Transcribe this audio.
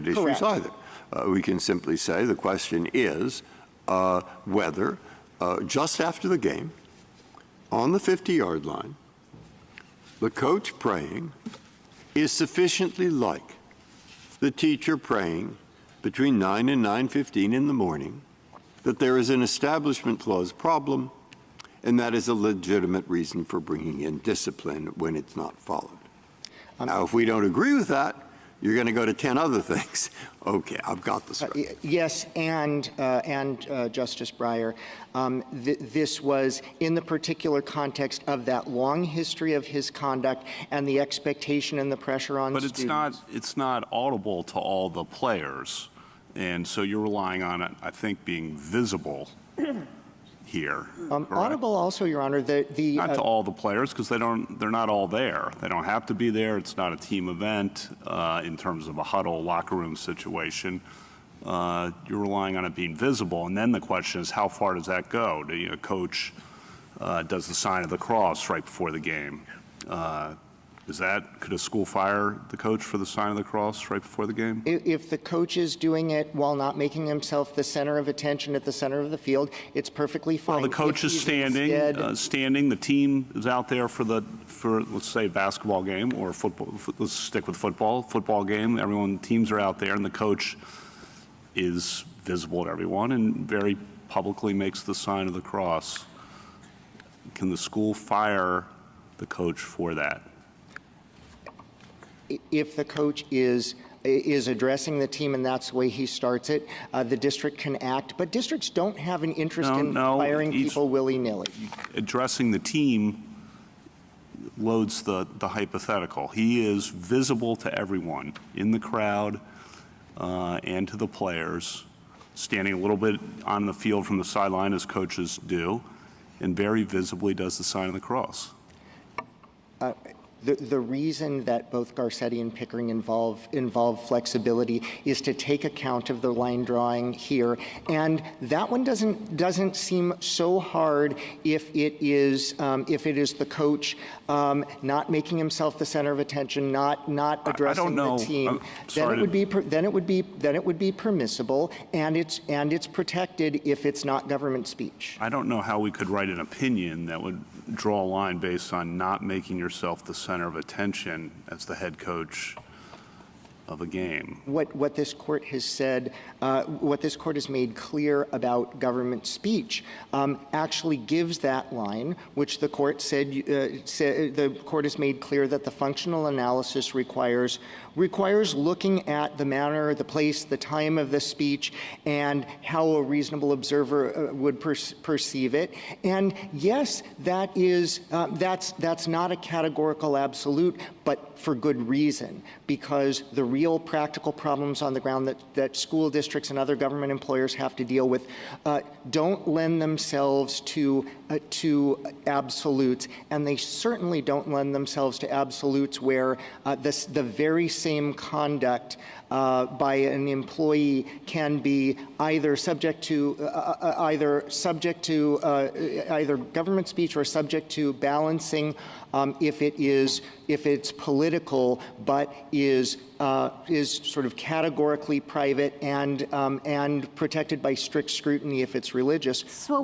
issues either. We can simply say the question is whether just after the game, on the 50-yard line, the coach praying is sufficiently like the teacher praying between 9 and 9:15 in the morning that there is an Establishment Clause problem, and that is a legitimate reason for bringing in discipline when it's not followed. Now, if we don't agree with that, you're going to go to 10 other things. Okay, I've got this right. Yes, and Justice Breyer, this was in the particular context of that long history of his conduct and the expectation and the pressure on students. But it's not audible to all the players, and so you're relying on it, I think, being visible here. Audible also, Your Honor, not to all the players, because they're not all there. They don't have to be there. It's not a team event in terms of a huddle locker room situation. You're relying on it being visible, and then the question is, how far does that go? A coach does the sign of the cross right before the game. Could a school fire the coach for the sign of the cross right before the game? If the coach is doing it while not making himself the center of attention at the center of the field, it's perfectly fine. Well, the coach is standing. Standing. The team is out there for let's say basketball game or football. Let's stick with football. Football game. Teams are out there, and the coach is visible to everyone and very publicly makes the sign of the cross. Can the school fire the coach for that? If the coach is addressing the team and that's the way he starts it, the district can act. But districts don't have an interest in firing people willy-nilly. Addressing the team loads the hypothetical. He is visible to everyone in the crowd and to the players, standing a little bit on the field from the sideline as coaches do, and very visibly does the sign of the cross. The reason that both Garcetti and Pickering involve flexibility is to take account of the line drawing here, and that one doesn't seem so hard if it is the coach not making himself the center of attention, not addressing the team. Then it would be permissible, and it's protected if it's not government speech. I don't know how we could write an opinion that would draw a line based on not making yourself the center of attention as the head coach of a game. What this court has said, what this court has made clear about government speech, actually gives that line, which the court said the court has made clear that the functional analysis requires looking at the manner, the place, the time of the speech, and how a reasonable observer would perceive it. And yes, that is that's not a categorical absolute, but for good reason, because the real practical problems on the ground that school districts and other government employers have to deal with don't lend themselves to absolutes, and they certainly don't lend themselves to absolutes where the very same conduct by an employee can be either subject to either government speech or subject to balancing if it's political, but is sort of categorically private and protected by strict scrutiny if it's religious. So